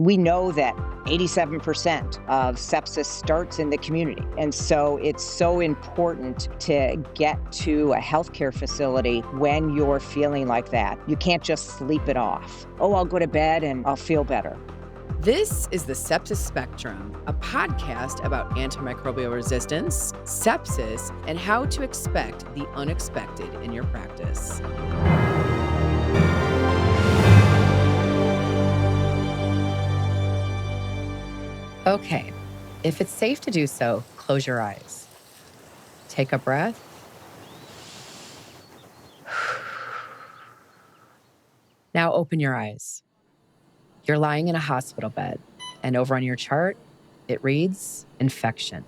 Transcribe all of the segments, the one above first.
We know that 87% of sepsis starts in the community. And so it's so important to get to a healthcare facility when you're feeling like that. You can't just sleep it off. Oh, I'll go to bed and I'll feel better. This is the Sepsis Spectrum, a podcast about antimicrobial resistance, sepsis, and how to expect the unexpected in your practice. Okay, if it's safe to do so, close your eyes. Take a breath. Now open your eyes. You're lying in a hospital bed, and over on your chart, it reads infection.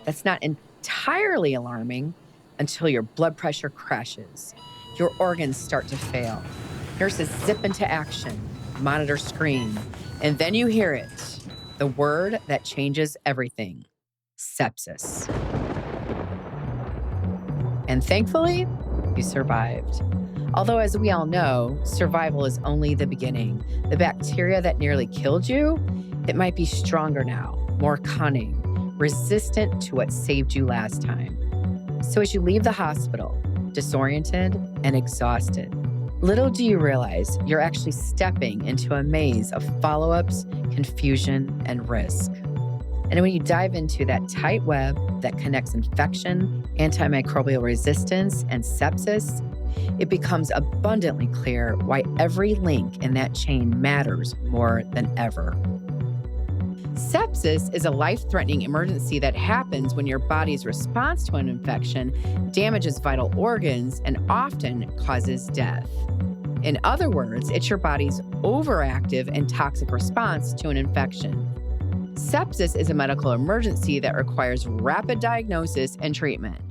That's not entirely alarming until your blood pressure crashes, your organs start to fail, nurses zip into action, monitors scream, and then you hear it, the word that changes everything: sepsis. And thankfully, you survived. Although, as we all know, survival is only the beginning. The bacteria that nearly killed you, it might be stronger now, more cunning, resistant to what saved you last time. So as you leave the hospital, disoriented and exhausted, little do you realize you're actually stepping into a maze of follow-ups, confusion, and risk. And when you dive into that tight web that connects infection, antimicrobial resistance, and sepsis, it becomes abundantly clear why every link in that chain matters more than ever. Sepsis is a life-threatening emergency that happens when your body's response to an infection damages vital organs and often causes death. In other words, it's your body's overactive and toxic response to an infection. Sepsis is a medical emergency that requires rapid diagnosis and treatment.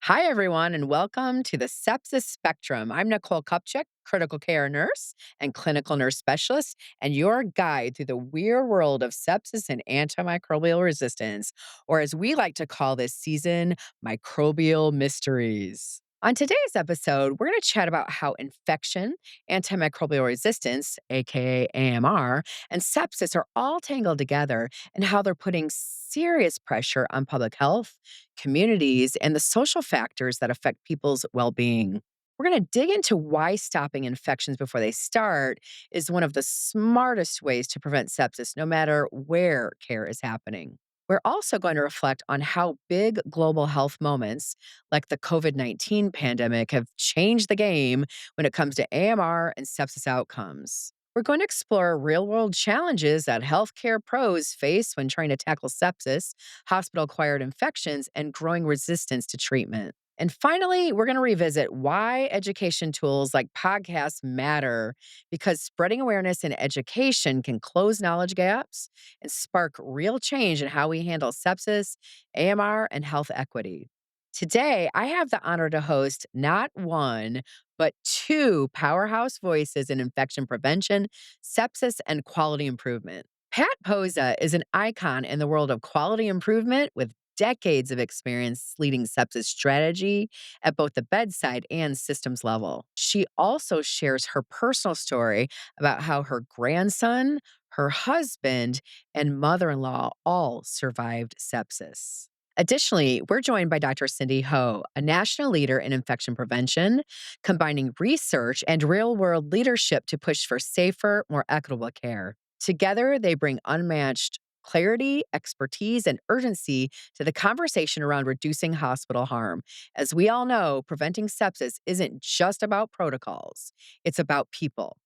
Hi, everyone, and welcome to the Sepsis Spectrum. I'm Nicole Kupchik, critical care nurse and clinical nurse specialist, and your guide through the weird world of sepsis and antimicrobial resistance, or as we like to call this season, microbial mysteries. On today's episode, we're going to chat about how infection, antimicrobial resistance, aka AMR, and sepsis are all tangled together and how they're putting serious pressure on public health, communities, and the social factors that affect people's well-being. We're going to dig into why stopping infections before they start is one of the smartest ways to prevent sepsis, no matter where care is happening. We're also going to reflect on how big global health moments like the COVID-19 pandemic have changed the game when it comes to AMR and sepsis outcomes. We're going to explore real-world challenges that healthcare pros face when trying to tackle sepsis, hospital-acquired infections, and growing resistance to treatment. And finally, we're going to revisit why education tools like podcasts matter, because spreading awareness and education can close knowledge gaps and spark real change in how we handle sepsis, AMR, and health equity. Today, I have the honor to host not one, but two powerhouse voices in infection prevention, sepsis, and quality improvement. Pat Posa is an icon in the world of quality improvement with decades of experience leading sepsis strategy at both the bedside and systems level. She also shares her personal story about how her grandson, her husband, and mother-in-law all survived sepsis. Additionally, we're joined by Dr. Cindy Ho, a national leader in infection prevention, combining research and real-world leadership to push for safer, more equitable care. Together, they bring unmatched clarity, expertise, and urgency to the conversation around reducing hospital harm. As we all know, preventing sepsis isn't just about protocols, it's about people.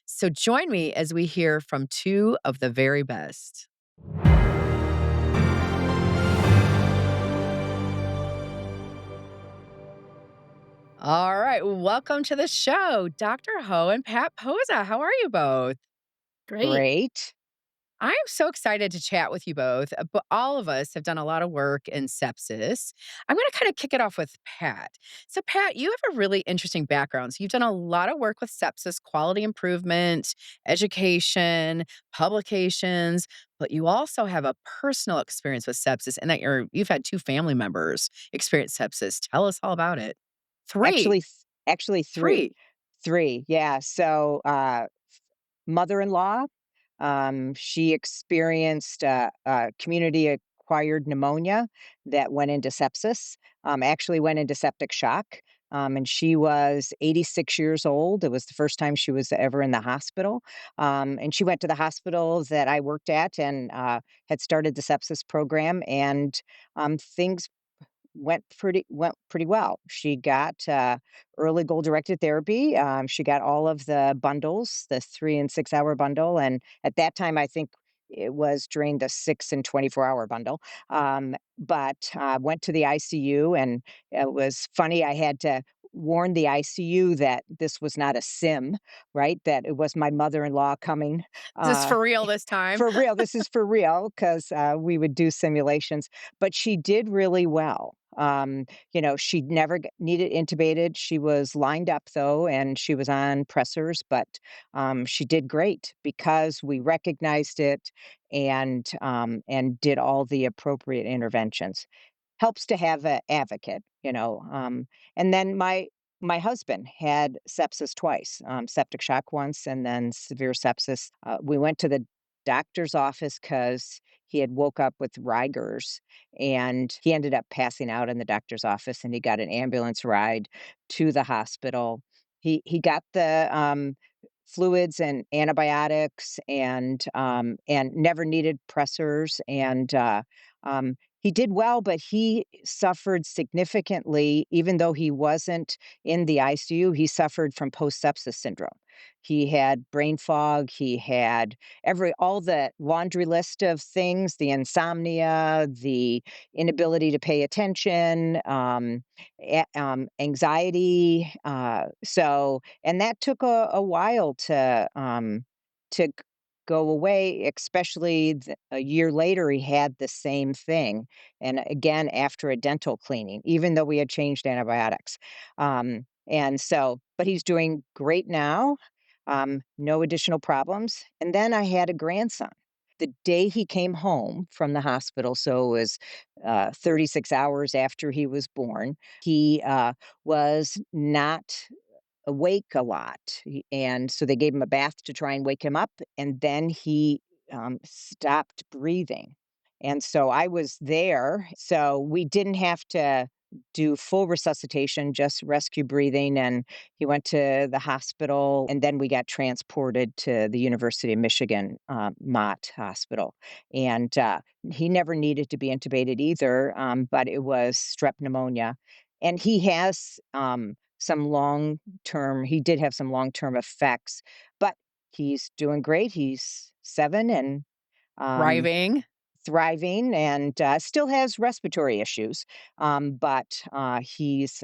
So join me as we hear from two of the very best. All right, welcome to the show, Dr. Ho and Pat Posa. How are you both? Great. Great. I am so excited to chat with you both, but all of us have done a lot of work in sepsis. I'm going to kind of kick it off with Pat. So, Pat, you have a really interesting background. So, you've done a lot of work with sepsis, quality improvement, education, publications, but you also have a personal experience with sepsis and that you've had two family members experience sepsis. Tell us all about it. Three. Actually, three. Three. 3, yeah. So, mother-in-law, she experienced community-acquired pneumonia that went into sepsis, actually went into septic shock, and she was 86 years old. It was the first time she was ever in the hospital, and she went to the hospital that I worked at and, had started the sepsis program, and, things went pretty well. She got, early goal-directed therapy, she got all of the bundles, the 3 and 6-hour bundle, and at that time, I think it was during the 6 and 24-hour bundle, but, went to the ICU, and it was funny, I had to warn the ICU that this was not a sim, right? That it was my mother-in-law coming, Is this uh for real this time? for real, this is for real 'cause, we would do simulations, but she did really well. She never needed intubated. She was lined up though, and she was on pressors, but, she did great because we recognized it and did all the appropriate interventions. Helps to have an advocate, and then my husband had sepsis twice, septic shock once and then severe sepsis. We went to the doctor's office because he had woke up with Rigers, and he ended up passing out in the doctor's office, and he got an ambulance ride to the hospital. He got the, fluids and antibiotics and never needed pressors, and, he did well, but he suffered significantly even though he wasn't in the ICU, he suffered from post-sepsis syndrome. He had brain fog, he had every all the laundry list of things, the insomnia, the inability to pay attention, anxiety, and that took a while to go away, especially a year later, he had the same thing, and again, after a dental cleaning, even though we had changed antibiotics. But he's doing great now, no additional problems, and then I had a grandson. The day he came home from the hospital, so it was, 36 hours after he was born, he, was not awake a lot, and so they gave him a bath to try and wake him up, and then he, stopped breathing, and so I was there, so we didn't have to do full resuscitation, just rescue breathing, and he went to the hospital, and then we got transported to the University of Michigan, Mott Hospital, and, he never needed to be intubated either, but it was strep pneumonia, and he has, some long-term he did have some long-term effects, but he's doing great. He's 7 and, um, Thriving. thriving and, still has respiratory issues, but, he's,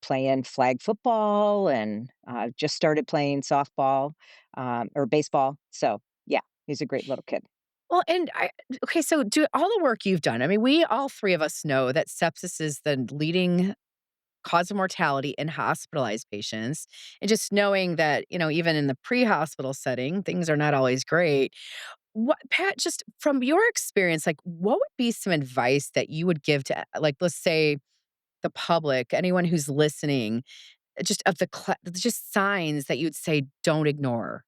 playing flag football and, just started playing softball, or baseball, so, yeah, he's a great little kid. Well, and I okay, so do all the work you've done, I mean, we all 3 of us know that sepsis is the leading cause of mortality in hospitalized patients, and just knowing that, even in the pre-hospital setting, things are not always great. What Pat, just from your experience, like, what would be some advice that you would give to, like, let's say, the public, anyone who's listening, just of just signs that you'd say, "Don't ignore."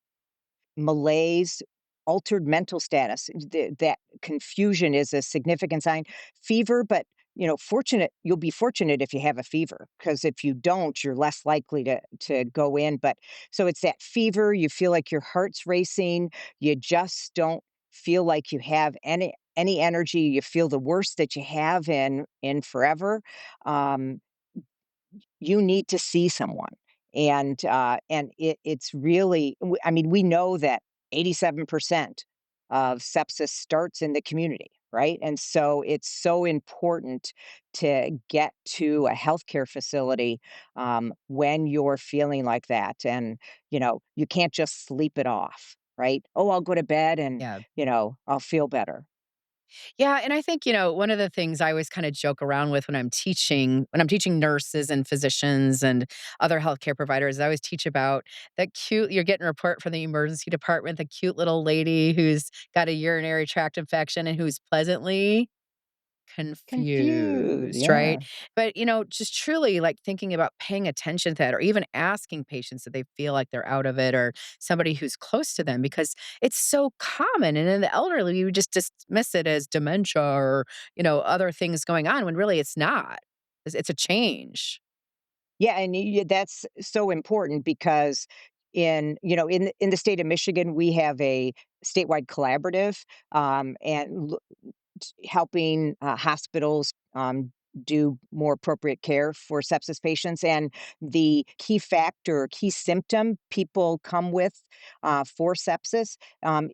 Malaise, altered mental status, that confusion is a significant sign. Fever, but, you'll be fortunate if you have a fever, because if you don't, you're less likely to go in, but so it's that fever, you feel like your heart's racing, you just don't feel like you have any energy, you feel the worst that you have in forever. Um, you need to see someone. It's really I mean, we know that 87% of sepsis starts in the community, right? And so it's so important to get to a healthcare facility, when you're feeling like that, and, you can't just sleep it off, right? "Oh, I'll go to bed and, Yeah. I'll feel better." Yeah, and I think, one of the things I always kinda joke around with when I'm teaching nurses and physicians and other healthcare providers, I always teach about that cute you're getting a report from the emergency department, the cute little lady who's got a urinary tract infection and who's pleasantly Confused. confused, right? Yeah. But, just truly like thinking about paying attention to that or even asking patients that they feel like they're out of it or somebody who's close to them because it's so common. And in the elderly, you would just dismiss it as dementia or, other things going on when really it's not. It's a change. Yeah, and that's so important because in the state of Michigan, we have a statewide collaborative, and helping hospitals do more appropriate care for sepsis patients. And the key factor, key symptom people come with for sepsis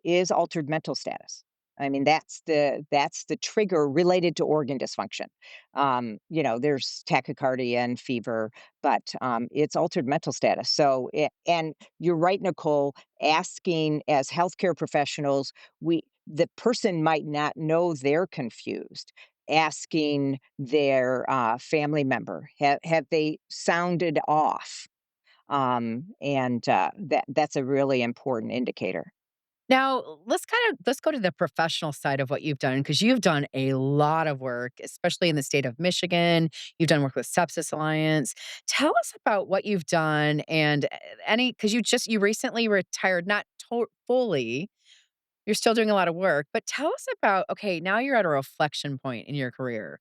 is altered mental status. I mean, that's the trigger related to organ dysfunction. There's tachycardia and fever, but it's altered mental status. And you're right, Nicole. Asking as healthcare professionals, the person might not know they're confused. Asking their family member, have they sounded off? And that's a really important indicator. Now, let's go to the professional side of what you've done because you've done a lot of work, especially in the state of Michigan. You've done work with Sepsis Alliance. Tell us about what you've done and any because you recently retired, not fully. You're still doing a lot of work, but tell us about okay, now you're at a reflection point in your career.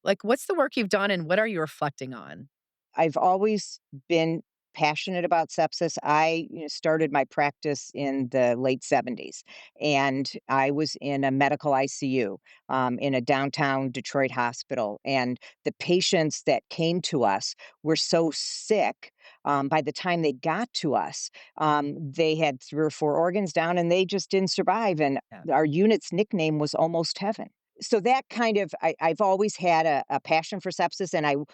Like, what's the work you've done and what are you reflecting on? I've always been passionate about sepsis. I started my practice in the late 70s, and I was in a medical ICU in a downtown Detroit hospital. And the patients that came to us were so sick. By the time they got to us, they had 3 or 4 organs down and they just didn't survive. And Yeah. our unit's nickname was Almost Heaven. So that kind of I've always had a passion for sepsis, and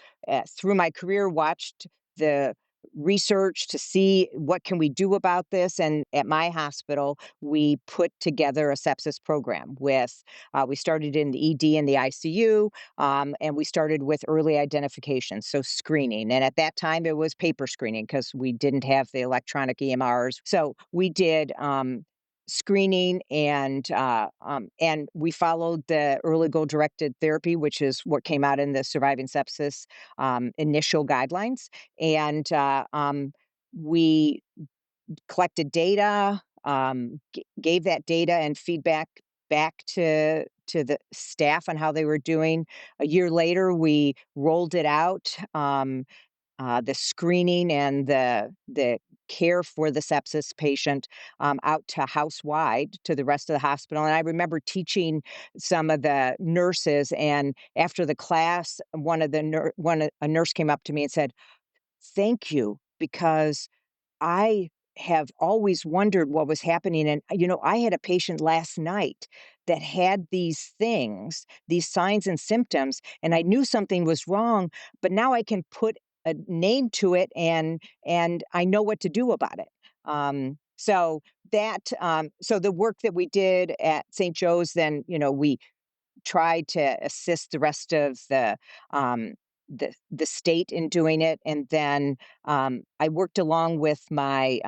through my career, watched the research to see what can we do about this. And at my hospital, we put together a sepsis program with we started in the ED and the ICU, and we started with early identification, so screening. And at that time, it was paper screening because we didn't have the electronic EMRs. So we did. Screening and we followed the early goal directed therapy, which is what came out in the surviving sepsis initial guidelines. And we collected data, gave that data and feedback back to the staff on how they were doing. A year later, we rolled it out. The screening and the care for the sepsis patient out to house wide to the rest of the hospital. And I remember teaching some of the nurses, and after the class, a nurse came up to me and said, "Thank you, because I have always wondered what was happening, and, I had a patient last night that had these things, these signs and symptoms, and I knew something was wrong, but now I can put a name to it, and I know what to do about it." So the work that we did at St. Joe's, then, we tried to assist the rest of the state in doing it. And then I worked along with my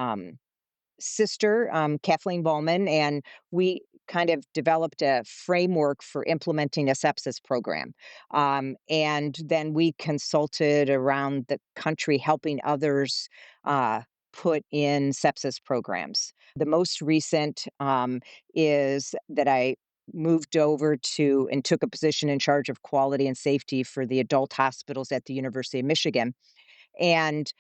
sister, Kathleen Bowman, and we kind of developed a framework for implementing a sepsis program. And then we consulted around the country, helping others put in sepsis programs. The most recent is that I moved over to and took a position in charge of quality and safety for the adult hospitals at the University of Michigan, and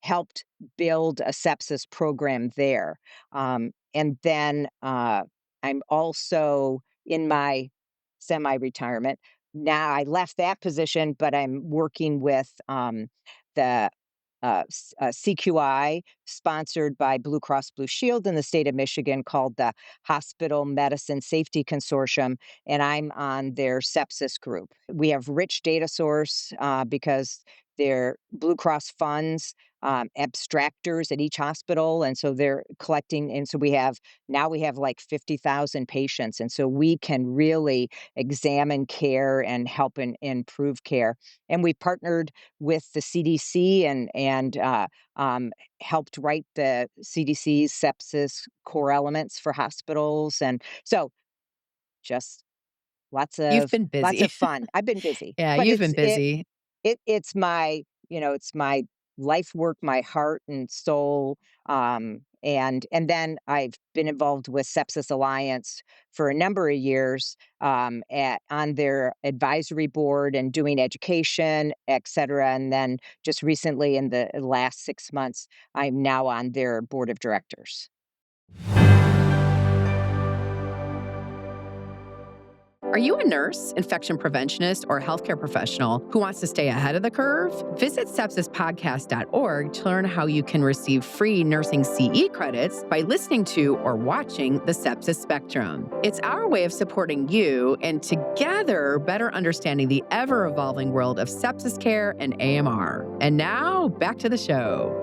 helped build a sepsis program there. And then I'm also in my semi retirement. Now I left that position, but I'm working with the CQI, sponsored by Blue Cross Blue Shield in the state of Michigan, called the Hospital Medicine Safety Consortium, and I'm on their sepsis group. We have rich data source because they're Blue Cross funds abstractors at each hospital, and so they're collecting. And so we have like 50,000 patients, and so we can really examine care and help improve care. And we partnered with the CDC and helped write the CDC's sepsis core elements for hospitals. And so just You've been lots busy. of fun. I've been busy, Yeah, but you've been busy. it's my, it's my life work, my heart and soul. And then I've been involved with Sepsis Alliance for a number of years, on their advisory board and doing education, et cetera. And then just recently, in the last 6 months, I'm now on their board of directors. Are you a nurse, infection preventionist, or healthcare professional who wants to stay ahead of the curve? Visit sepsispodcast.org to learn how you can receive free nursing CE credits by listening to or watching the Sepsis Spectrum. It's our way of supporting you and together better understanding the ever evolving world of sepsis care and AMR. And now back to the show.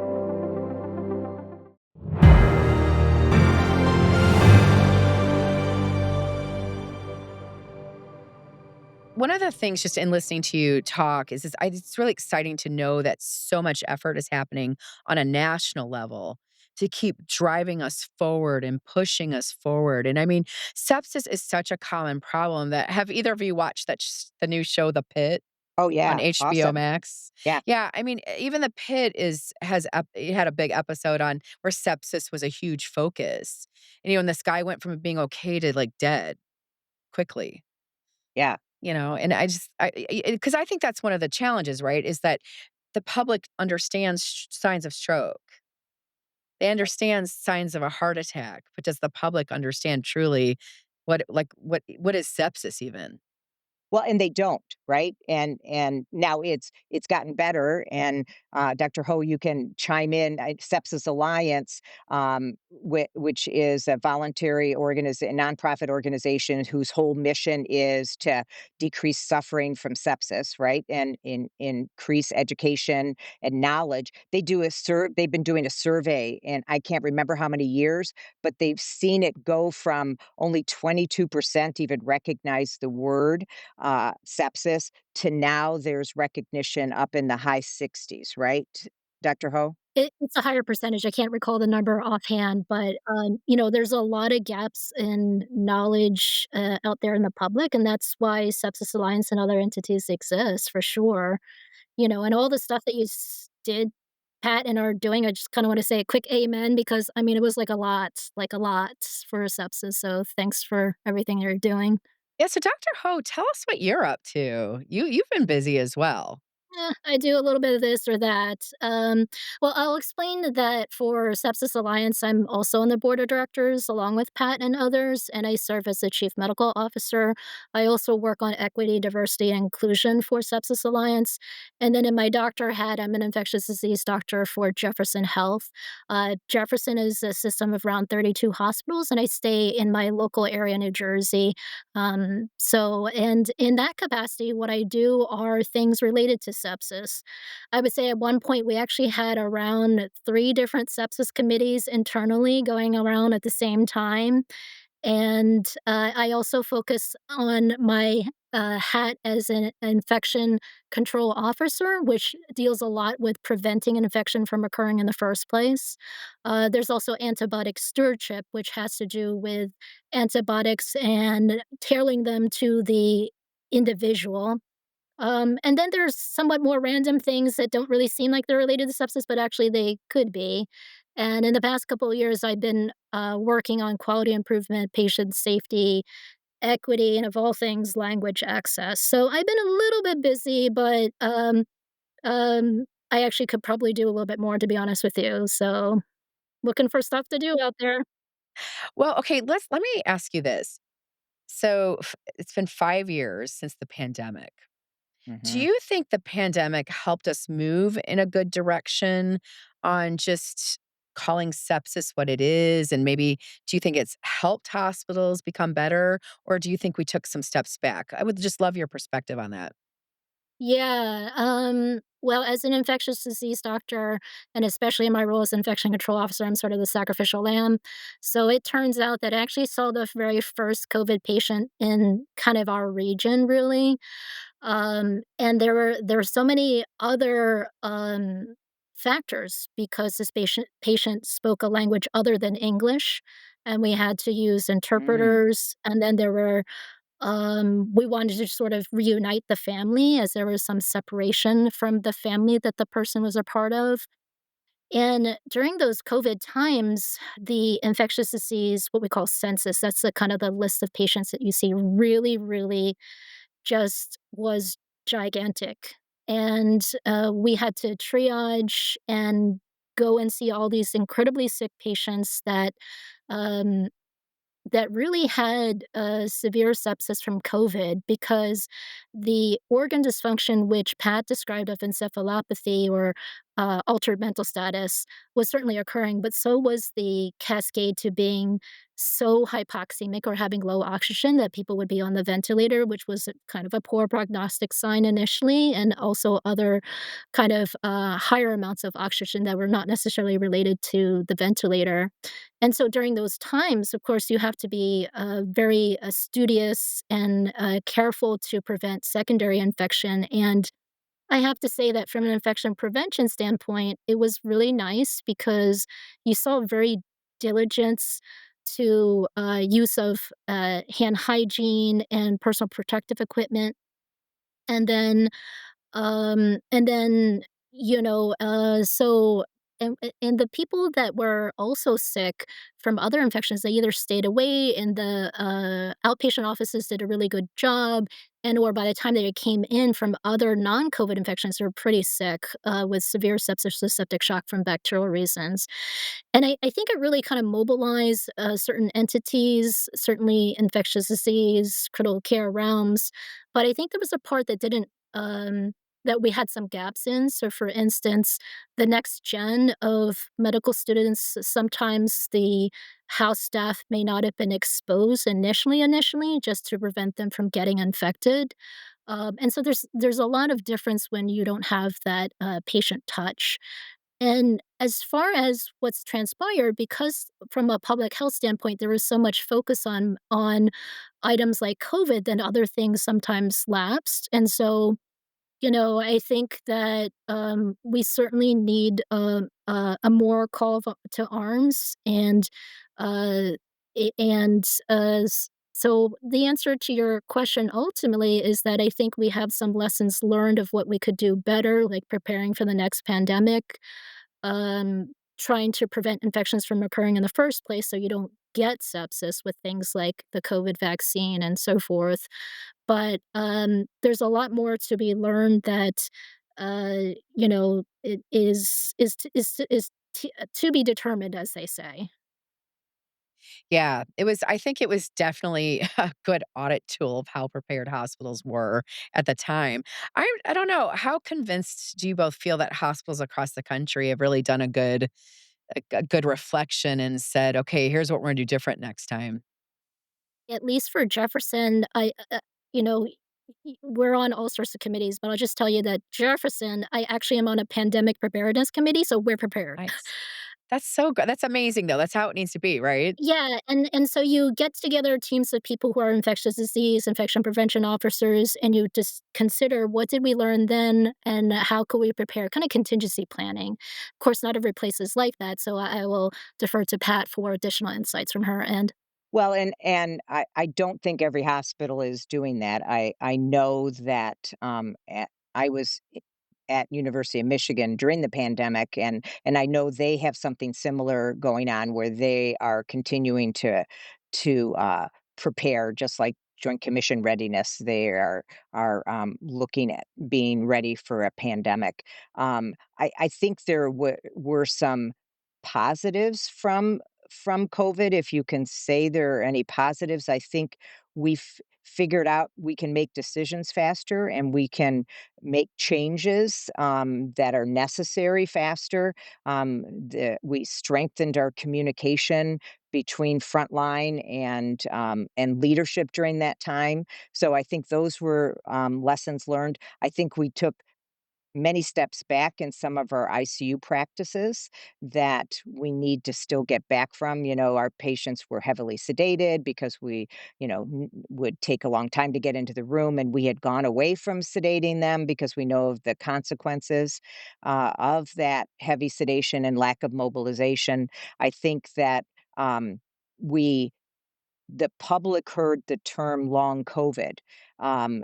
One of the things just in listening to you talk is it's really exciting to know that so much effort is happening on a national level to keep driving us forward and pushing us forward. And I mean, sepsis is such a common problem that have either of you watched the new show The Pit Oh, on yeah. HBO Awesome. Max? Yeah. Yeah, I mean, even The Pit it had a big episode on where sepsis was a huge focus. And this guy went from being okay to like dead quickly. Yeah. And I just because I think that's one of the challenges, right? Is that the public understands signs of stroke. They understand signs of a heart attack, but does the public understand truly what is sepsis even? Well, and they don't, right? And now it's gotten better. And Dr. Ho, you can chime in. Sepsis Alliance, which is a voluntary organization, nonprofit organization whose whole mission is to decrease suffering from sepsis, right? And increase education and knowledge. They've been doing a survey, and I can't remember how many years, but they've seen it go from only 22% even recognize the word sepsis to now there's recognition up in the high 60s, right, Dr. Ho? It's a higher percentage, I can't recall the number offhand, but, there's a lot of gaps in knowledge, out there in the public, and that's why Sepsis Alliance and other entities exist for sure, and all the stuff that did, Pat, and are doing, I just kinda wanna say a quick amen because, I mean, it was like a lot for sepsis, so thanks for everything you're doing. Yeah, so Dr. Ho, tell us what you're up to. You've been busy as well. I do a little bit of this or that. Well, I'll explain that for Sepsis Alliance, I'm also on the board of directors along with Pat and others, and I serve as the chief medical officer. I also work on equity, diversity, and inclusion for Sepsis Alliance. And then in my doctor hat, I'm an infectious disease doctor for Jefferson Health. Jefferson is a system of around 32 hospitals, and I stay in my local area, New Jersey. And in that capacity, what I do are things related to sepsis. I would say at one point we actually had around 3 different sepsis committees internally going around at the same time. And I also focus on my hat as an infection control officer, which deals a lot with preventing an infection from occurring in the first place. There's also antibiotic stewardship, which has to do with antibiotics and tailoring them to the individual. And then there's somewhat more random things that don't really seem like they're related to sepsis, but actually they could be. And in the past couple of years, I've been working on quality improvement, patient safety, equity, and of all things, language access. So I've been a little bit busy, but I actually could probably do a little bit more, to be honest with you. So looking for stuff to do out there. Well, okay, let me ask you this. So it's been 5 years since the pandemic. Do Mhm. you think the pandemic helped us move in a good direction on just calling sepsis what it is? And maybe do you think it's helped hospitals become better? Or do you think we took some steps back? I would just love your perspective on that. Yeah, well, as an infectious disease doctor, and especially in my role as infection control officer, I'm sort of the sacrificial lamb. So it turns out that I actually saw the very first COVID patient in kind of our region, really. And there were so many other factors because this patient spoke a language other than English, and we had to use Mm. interpreters. And then there were We wanted to sort of reunite the family as there was some separation from the family that the person was a part of. And during those COVID times, the infectious disease, what we call census, that's the kind of the list of patients that you see really, really just was gigantic. And we had to triage and go and see all these incredibly sick patients um, that really had severe sepsis from COVID because the organ dysfunction, which Pat described of encephalopathy or altered mental status, was certainly occurring, but so was the cascade to being so hypoxemic or having low oxygen that people would be on the ventilator, which was kind of a poor prognostic sign initially, and also other kind of higher amounts of oxygen that were not necessarily related to the ventilator. And so during those times, of course, you have to be very studious and careful to prevent secondary infection. And I have to say that from an infection prevention standpoint, it was really nice because you saw very diligence to use of hand hygiene and personal protective equipment. And then and then, you know, so and the people that were also sick from other infections, they either stayed away and the outpatient offices did a really good job, and or by the time they came in from other non-COVID infections, they were pretty sick with severe sepsis or septic shock from bacterial reasons. And I think it really kind of mobilized certain entities, certainly infectious disease, critical care realms. But I think there was a part that didn't that we had some gaps in. So, for instance, the next gen of medical students, sometimes the house staff may not have been exposed initially, just to prevent them from getting infected. And so there's a lot of difference when you don't have that patient touch. And as far as what's transpired, because from a public health standpoint, there was so much focus on items like COVID, then other things sometimes lapsed. And so I think that, we certainly need, a more call to arms uh, so the answer to your question ultimately is that I think we have some lessons learned of what we could do better, like preparing for the next pandemic, trying to prevent infections from occurring in the first place so you don't get sepsis with things like the COVID vaccine and so forth. But, there's a lot more to be learned that, it to be determined, as they say. Yeah, I think it was definitely a good audit tool of how prepared hospitals were at the time. I don't know, how convinced do you both feel that hospitals across the country have really done a good reflection and said, "Okay, here's what we're gonna do different next time." At least for Jefferson, you know, we're on all sorts of committees, but I'll just tell you that Jefferson, I actually am on a pandemic preparedness committee, so we're prepared. Nice. That's so good. That's amazing, though. That's how it needs to be, right? Yeah, and so you get together teams of people who are infectious disease, infection prevention officers, and you just consider what did we learn then and how could we prepare, kind of contingency planning. Of course, not every place is like that, so I will defer to Pat for additional insights from her end. Well, and I don't think every hospital is doing that. I know that, I was at University of Michigan during the pandemic, and I know they have something similar going on where they are continuing to prepare just like Joint Commission readiness. They are looking at being ready for a pandemic. I think there were some positives from COVID, if you can say there are any positives. I think we've figured out we can make decisions faster and we can make changes that are necessary faster. We strengthened our communication between frontline and leadership during that time. So I think those were lessons learned. I think we took many steps back in some of our ICU practices that we need to still get back from. Our patients were heavily sedated because would take a long time to get into the room, and we had gone away from sedating them because we know of the consequences of that heavy sedation and lack of mobilization. I think that we the public heard the term long COVID,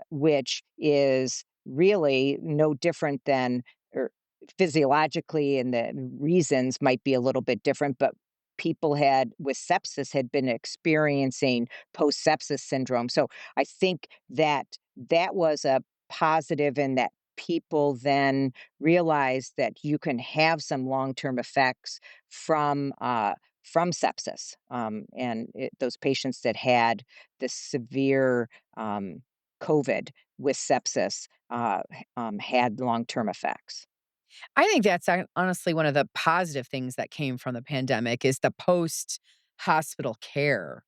which is really no different than, or physiologically, and the reasons might be a little bit different, but people had with sepsis had been experiencing post sepsis syndrome. So I think that that was a positive, in that people then realized that you can have some long-term effects from sepsis, those patients that had this severe COVID with sepsis had long-term effects. I think that's honestly one of the positive things that came from the pandemic is the post-hospital care.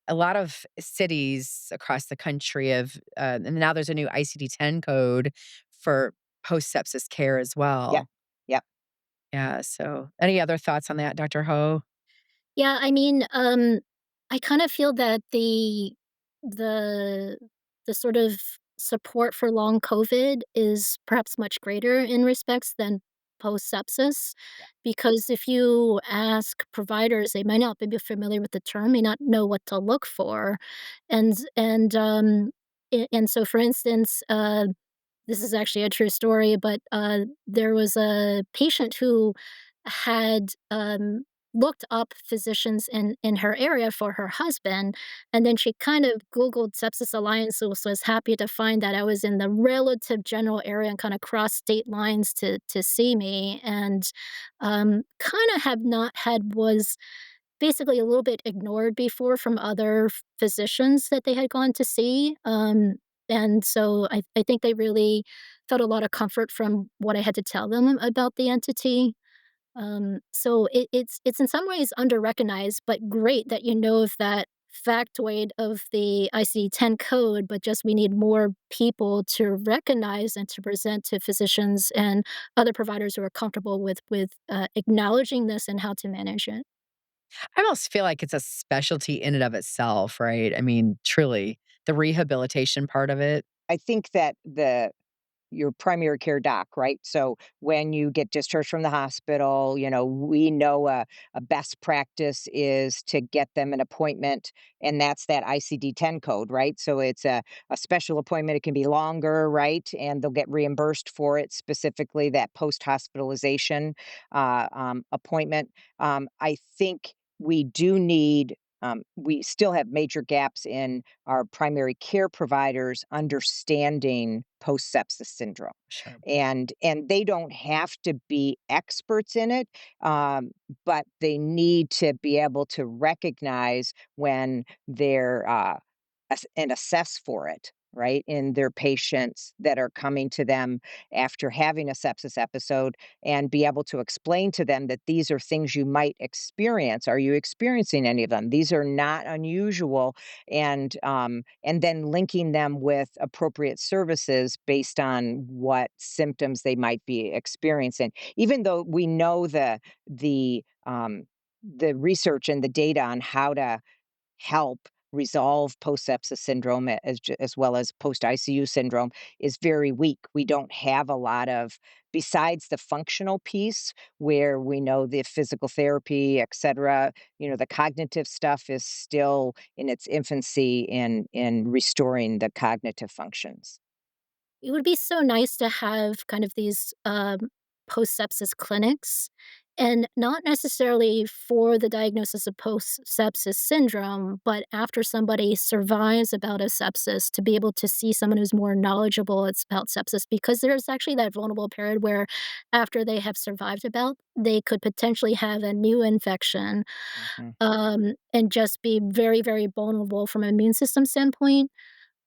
A lot of cities across the country have, and now there's a new ICD-10 code for post-sepsis care as Yep, well. yep. Yeah, so any other thoughts on that, Dr. Ho? Yeah, I kind of feel that the the sort of support for long COVID is perhaps much greater in respects than post sepsis, Yeah. because if you ask providers, they might not be familiar with the term, may not know what to look for, and so, for instance, this is actually a true story, but, there was a patient who had, looked up physicians in her area for her husband, and then she kind of Googled Sepsis Alliance, so was happy to find that I was in the relative general area and kinda crossed state lines to see me, and, kinda have not had was basically a little bit ignored before from other physicians that they had gone to see, and so I think they really felt a lot of comfort from what I had to tell them about the entity. So it's in some ways under-recognized, but great that you know of that factoid of the ICD-10 code, but just we need more people to recognize and to present to physicians and other providers who are comfortable with acknowledging this and how to manage it. I almost feel like it's a specialty in and of itself, right? I mean, truly, the rehabilitation part of it. I think that the your primary care doc, right? So when you get discharged from the hospital, we know a best practice is to get them an appointment, and that's that ICD-10 code, right? So it's a special appointment. It can be longer, right? And they'll get reimbursed for it, specifically that post hospitalization appointment. I think we do need. We still have major gaps in our primary care providers understanding post sepsis syndrome, Sure. and they don't have to be experts in it, but they need to be able to recognize when they're and assess for it, right, in their patients that are coming to them after having a sepsis episode, and be able to explain to them that these are things you might experience. Are you experiencing any of them? These are not unusual, and then linking them with appropriate services based on what symptoms they might be experiencing. Even though we know the research and the data on how to help resolve post-sepsis syndrome, as well as post-ICU syndrome, is very weak. We don't have a lot of, besides the functional piece where we know the physical therapy, et cetera, the cognitive stuff is still in its infancy in restoring the cognitive functions. It would be so nice to have kind of these, post-sepsis clinics, and not necessarily for the diagnosis of post-sepsis syndrome, but after somebody survives about a sepsis, to be able to see someone who's more knowledgeable about sepsis, because there's actually that vulnerable period where after they have survived about, they could potentially have a new infection, Mhm. and just be very, very vulnerable from an immune system standpoint.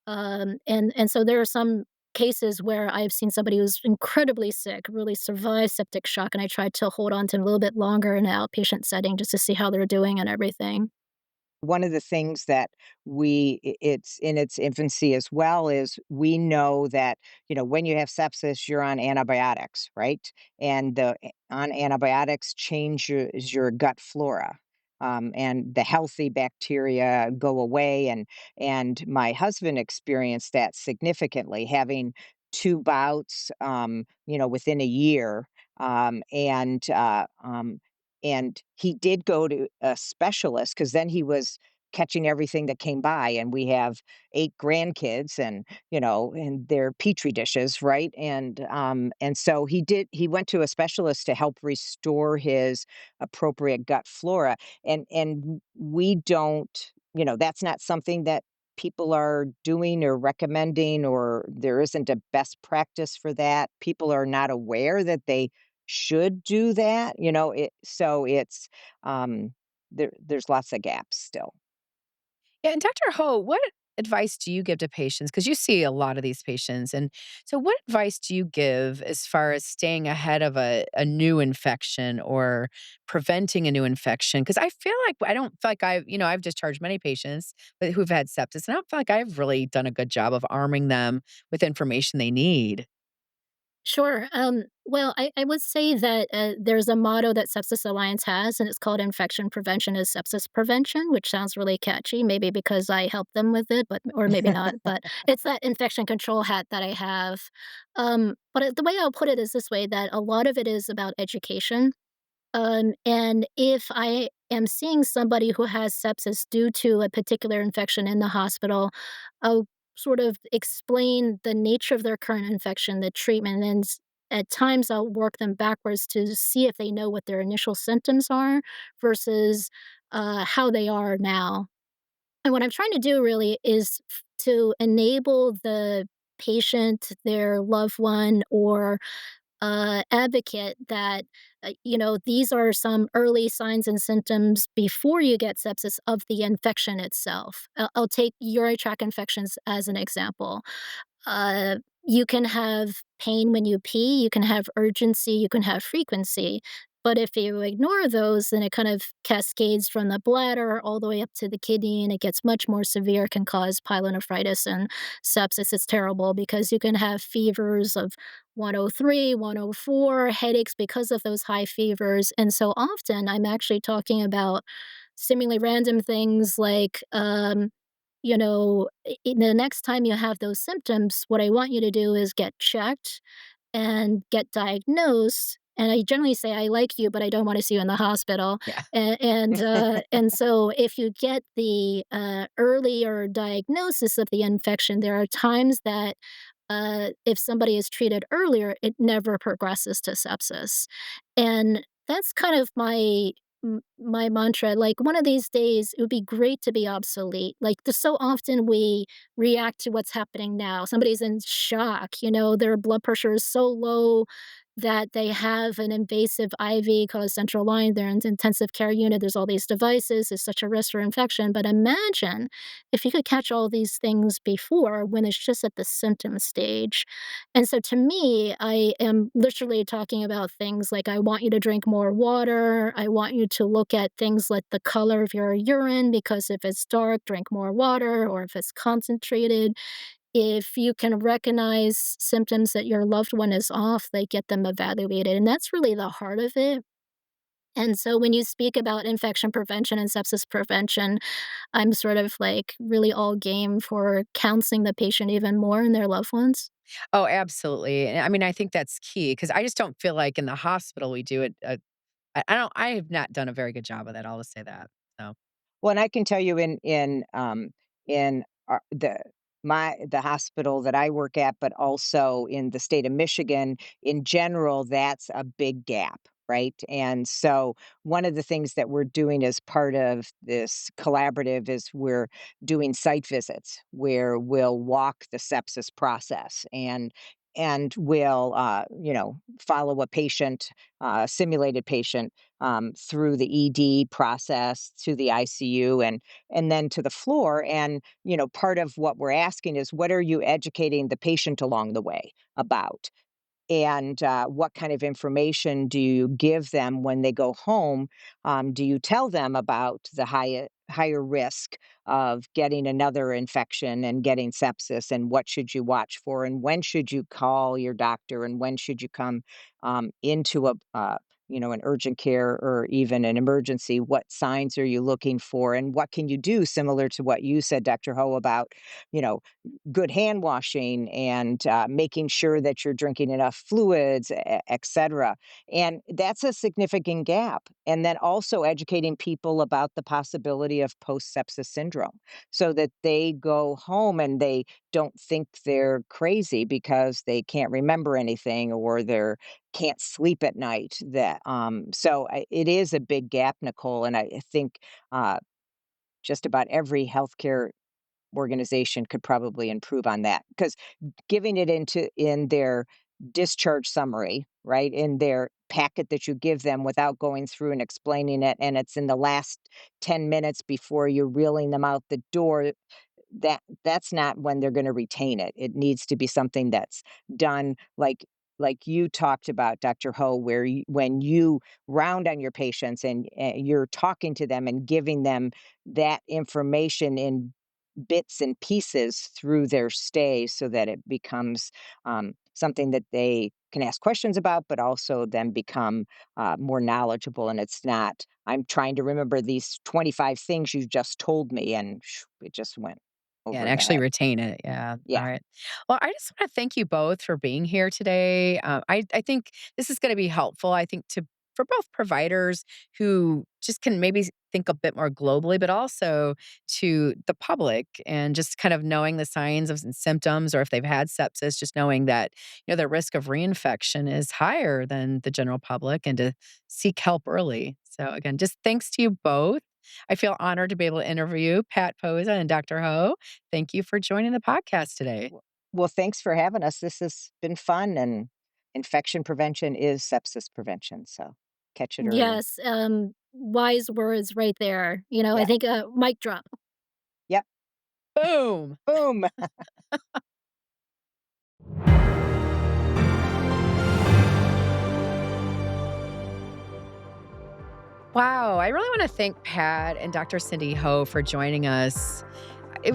And so there are some cases where I've seen somebody who's incredibly sick, really survived septic shock, and I tried to hold on to them a little bit longer in an outpatient setting just to see how they're doing and everything. One of the things that it's in its infancy as well, is we know that, when you have sepsis, you're on antibiotics, right? And on antibiotics changes your gut flora. And the healthy bacteria go away, and my husband experienced that significantly, having two bouts, within a year, and he did go to a specialist, because then he was catching everything that came by, and we have 8 grandkids and, and their petri dishes, right? And so he went to a specialist to help restore his appropriate gut flora, and we don't, that's not something that people are doing or recommending, or there isn't a best practice for that. People are not aware that they should do that, so um there's lots of gaps still. Yeah, and Dr. Ho, what advice do you give to patients? Because you see a lot of these patients. And so, what advice do you give as far as staying ahead of a new infection or preventing a new infection? Because I feel like I don't feel like I've discharged many patients who've had sepsis, and I don't feel like I've really done a good job of arming them with information they need. Sure. Well, I would say that there's a motto that Sepsis Alliance has, and it's called "Infection Prevention is Sepsis Prevention," which sounds really catchy. Maybe because I help them with it, but or maybe not. But it's that infection control hat that I have. The way I'll put it is this way: that a lot of it is about education. And if I am seeing somebody who has sepsis due to a particular infection in the hospital, I'll sort of explain the nature of their current infection, the treatment, and at times I'll work them backwards to see if they know what their initial symptoms are versus how they are now. And what I'm trying to do really is to enable the patient, their loved one, or advocate that, these are some early signs and symptoms before you get sepsis of the infection itself. I'll take urinary tract infections as an example. Uh, you can have pain when you pee, you can have urgency, you can have frequency. But if you ignore those, then it kind of cascades from the bladder all the way up to the kidney, and it gets much more severe, can cause pyelonephritis and sepsis. It's terrible because you can have fevers of 103, 104, headaches because of those high fevers. And so often I'm actually talking about seemingly random things like, the next time you have those symptoms, what I want you to do is get checked and get diagnosed. And I generally say, "I like you, but I don't wanna see you in the hospital." Yeah. And so if you get the, earlier diagnosis of the infection, there are times that, if somebody is treated earlier, it never progresses to sepsis. And that's kind of my mantra, like, one of these days, it would be great to be obsolete. Like, there's so often we react to what's happening now. Somebody's in shock, their blood pressure is so low that they have an invasive IV called a central line. They're in intensive care unit. There's all these devices. It's such a risk for infection. But imagine if you could catch all these things before when it's just at the symptom stage. And so to me, I am literally talking about things like I want you to drink more water. I want you to look at things like the color of your urine, because if it's dark, drink more water, or if it's concentrated. If you can recognize symptoms that your loved one is off, they get them evaluated. And that's really the heart of it. And so when you speak about infection prevention and sepsis prevention, I'm sort of like really all game for counseling the patient even more and their loved ones. Oh, absolutely. And I mean, I think that's key because I just don't feel like in the hospital we do it. I have not done a very good job of that. I'll just say that. So, Well, and I can tell you in the hospital that I work at, but also in the state of Michigan in general, that's a big gap, right? And so one of the things that we're doing as part of this collaborative is we're doing site visits where we'll walk the sepsis process and we'll follow a patient, simulated patient, through the ED process to the ICU and then to the floor. And part of what we're asking is, what are you educating the patient along the way about? And what kind of information do you give them when they go home? Do you tell them about the higher risk of getting another infection and getting sepsis, and what should you watch for, and when should you call your doctor, and when should you come into an urgent care or even an emergency, what signs are you looking for and what can you do, similar to what you said, Dr. Ho, about, you know, good hand washing and making sure that you're drinking enough fluids, et cetera. And that's a significant gap. And then also educating people about the possibility of post sepsis syndrome so that they go home and they don't think they're crazy because they can't remember anything or they're can't sleep at night. It is a big gap, Nicole, and I think uh, just about every healthcare organization could probably improve on that because giving it in their discharge summary, right, in their packet that you give them without going through and explaining it, and it's in the last 10 minutes before you're reeling them out the door, that's not when they're gonna retain it. It needs to be something that's done like you talked about, Dr. Ho, where when you round on your patients and you're talking to them and giving them that information in bits and pieces through their stay so that it becomes something that they can ask questions about, but also then become more knowledgeable. And it's not, I'm trying to remember these 25 things you just told me, and it just went Yeah, and over the actually head. retain it, yeah, Yeah. alright. Well, I just wanna thank you both for being here today. I think this is gonna be helpful, I think, to for both providers who just can maybe think a bit more globally, but also to the public and just kind of knowing the signs of and symptoms or if they've had sepsis, just knowing that, the risk of reinfection is higher than the general public and to seek help early. So, again, just thanks to you both. I feel honored to be able to interview Pat Posa and Dr. Ho. Thank you for joining the podcast today. Well, thanks for having us. This has been fun, and infection prevention is sepsis prevention. So catch it early. Yes, wise words right there. I Yeah. think, mic drop. Yep. Boom. Boom. Wow. I really want to thank Pat and Dr. Cindy Ho for joining us. I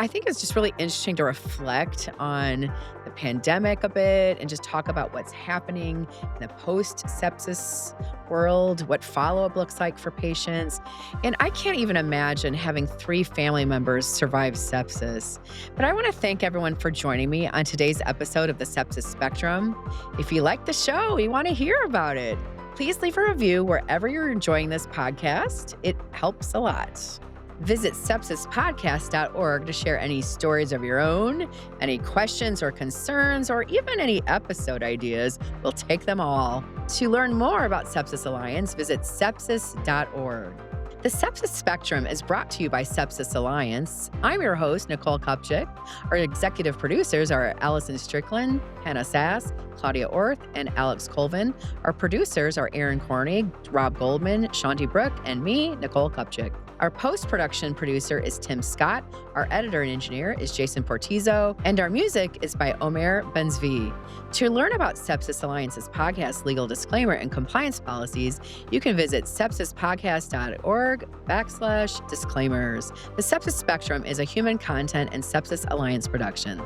think it's just really interesting to reflect on the pandemic a bit and just talk about what's happening in the post sepsis world, what follow up looks like for patients. And I can't even imagine having 3 family members survive sepsis. But I want to thank everyone for joining me on today's episode of the Sepsis Spectrum. If you like the show, you want to hear about it, please leave a review wherever you're enjoying this podcast. It helps a lot. Visit sepsispodcast.org to share any stories of your own, any questions or concerns, or even any episode ideas. We'll take them all. To learn more about Sepsis Alliance, visit sepsis.org. The Sepsis Spectrum is brought to you by Sepsis Alliance. I'm your host, Nicole Kupchik. Our executive producers are Allison Strickland, Hannah Sass, Claudia Orth, and Alex Colvin. Our producers are Aaron Cornig, Rob Goldman, Shanti Brook, and me, Nicole Kupchik. Our post-production producer is Tim Scott. Our editor and engineer is Jason Portizo. And our music is by Omer Benzvi. To learn about Sepsis Alliance's podcast, legal disclaimer, and compliance policies, you can visit sepsispodcast.org/disclaimers. The Sepsis Spectrum is a Human Content and Sepsis Alliance production.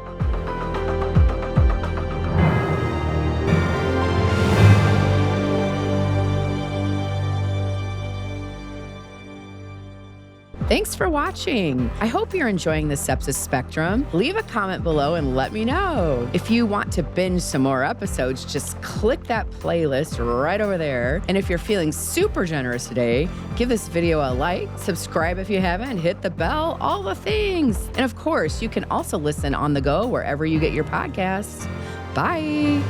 Thanks for watching. I hope you're enjoying the Sepsis Spectrum. Leave a comment below and let me know. If you want to binge some more episodes, just click that playlist right over there. And if you're feeling super generous today, give this video a like, subscribe if you haven't, hit the bell, all the things. And of course, you can also listen on the go wherever you get your podcasts. Bye.